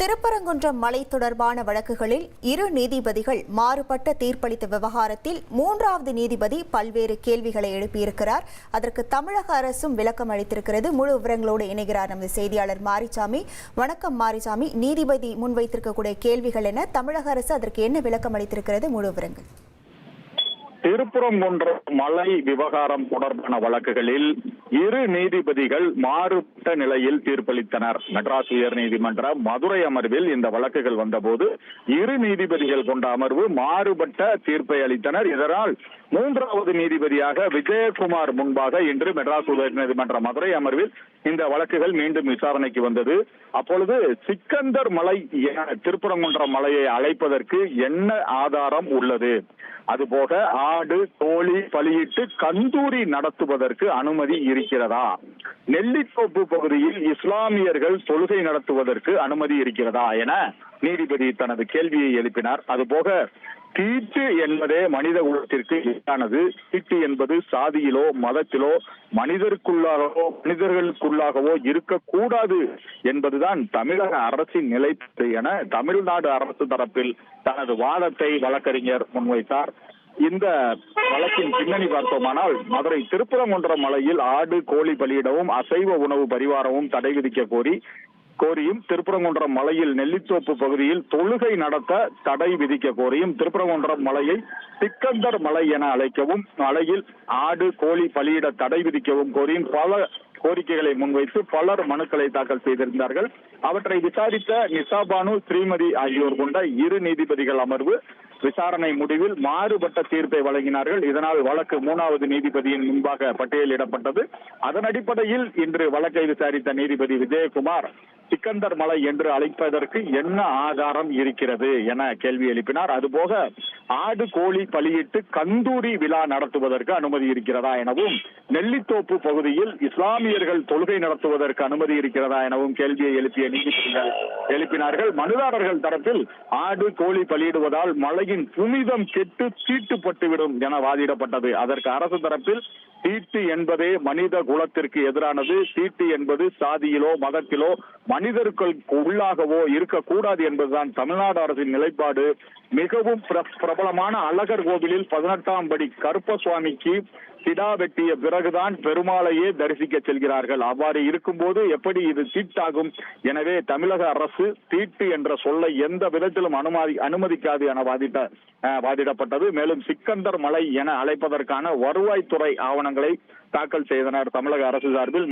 திருப்பரங்குன்றம் மலை தொடர்பான வழக்குகளில் இரு நீதிபதிகள் மாறுபட்ட தீர்ப்பளித்த விவகாரத்தில் மூன்றாவது நீதிபதி பல்வேறு கேள்விகளை எழுப்பியிருக்கிறார். அதற்கு தமிழக அரசும் விளக்கம் அளித்திருக்கிறது. முழு விவரங்களோடு இணைகிறார் நமது செய்தியாளர் மாரிசாமி. வணக்கம் மாரிசாமி. நீதிபதி முன்வைத்திருக்கக்கூடிய கேள்விகள் என்ன, தமிழக அரசு அதற்கு என்ன விளக்கம் அளித்திருக்கிறது? முழு விவரங்கள். திருப்பரங்குன்றம் மலை விவகாரம் தொடர்பான வழக்குகளில் இரு நீதிபதிகள் மாறுபட்ட நிலையில் தீர்ப்பளித்தனர். மெட்ராஸ் உயர்நீதிமன்ற மதுரை அமர்வில் இந்த வழக்குகள் வந்தபோது இரு நீதிபதிகள் கொண்ட அமர்வு மாறுபட்ட தீர்ப்பை அளித்தனர். இதனால் மூன்றாவது நீதிபதியாக விஜயகுமார் முன்பாக இன்று மெட்ராஸ் உயர்நீதிமன்ற மதுரை அமர்வில் இந்த வழக்குகள் மீண்டும் விசாரணைக்கு வந்தது. அப்பொழுது சிக்கந்தர் மலை என திருப்பரங்குன்றம் மலையை அழைப்பதற்கு என்ன ஆதாரம் உள்ளது, அதுபோக ஆடு கோழி பலியிட்டு கந்தூரி நடத்துவதற்கு அனுமதி இருக்கிறதா, நெல்லித்தோப்பு பகுதியில் இஸ்லாமியர்கள் தொழுகை நடத்துவதற்கு அனுமதி இருக்கிறதா என நீதிபதி தனது கேள்வியை எழுப்பினார். அதுபோக தீட்டு என்பதே மனித குலத்திற்கு எதிரானது. தீட்டு என்பது சாதியிலோ மதத்திலோ மனிதர்களுக்குள்ளாகவோ இருக்கக்கூடாது என்பதுதான் தமிழக அரசின் நிலைப்பாடு என தமிழ்நாடு அரசு தரப்பில் தனது வாதத்தை வழக்கறிஞர் முன்வைத்தார். இந்த வழக்கின் பின்னணி பார்த்தோமானால், மதுரை திருப்பரங்குன்றம் மலையில் ஆடு கோழி பலியிடவும் அசைவ உணவு பரிவாரமும் தடை விதிக்க கோரியும், திருப்பரங்குன்றம் மலையில் நெல்லித்தோப்பு பகுதியில் தொழுகை நடத்த தடை விதிக்க கோரியும், திருப்பரங்குன்றம் மலையை சிக்கந்தர் மலை என அழைக்கவும், மலையில் ஆடு கோழி பலியிட தடை விதிக்கவும் கோரியும் பல கோரிக்கைகளை முன்வைத்து பலர் மனுக்களை தாக்கல் செய்திருந்தார்கள். அவற்றை விசாரித்த நிசாபானு ஸ்ரீமதி ஆகியோர் கொண்ட இரு நீதிபதிகள் அமர்வு விசாரணை முடிவில் மாறுபட்ட தீர்ப்பை வழங்கினார்கள். இதனால் வழக்கு மூணாவது நீதிபதியின் முன்பாக பட்டியலிடப்பட்டது. அதன் அடிப்படையில் இன்று வழக்கை விசாரித்த நீதிபதி விஜயகுமார் சிக்கந்தர் மலை என்று அழைப்பதற்கு என்ன ஆதாரம் இருக்கிறது என கேள்வி எழுப்பினார். அதுபோக ஆடு கோழி பலியிட்டு கந்தூரி விழா நடத்துவதற்கு அனுமதி இருக்கிறதா எனவும், நெல்லித்தோப்பு பகுதியில் இஸ்லாமியர்கள் தொழுகை நடத்துவதற்கு அனுமதி இருக்கிறதா எனவும் கேள்வியை எழுப்பிய நீதிபதிகள் எழுப்பினார்கள். மனுதாரர்கள் தரப்பில் ஆடு கோழி பலியிடுவதால் மலையின் புனிதம் கெட்டு தீட்டுப்பட்டுவிடும் என வாதிடப்பட்டது. அதற்கு அரசு தரப்பில் தீட்டு என்பதே மனித குலத்திற்கு எதிரானது. தீட்டு என்பது சாதியிலோ மதத்திலோ மனிதர்களுக்கு உள்ளாகவோ இருக்கக்கூடாது என்பதுதான் தமிழ்நாடு அரசின் நிலைப்பாடு. மிகவும் பிரபலமான அழகர் கோவிலில் 18ஆம் படி கருப்பசுவாமிக்கு கிடா வெட்டிய பிறகுதான் பெருமாளையே தரிசிக்க செல்கிறார்கள். அவ்வாறு இருக்கும்போது எப்படி இது தீட்டாகும்? எனவே தமிழக அரசு தீட்டு என்ற சொல்லை எந்த விதத்திலும் அனுமதிக்காது என வாதிடப்பட்டது. மேலும் சிக்கந்தர் மலை என அழைப்பதற்கான வருவாய்த்துறை ஆவணங்களை தாக்கல் செய்தனர் தமிழக அரசு சார்பில்.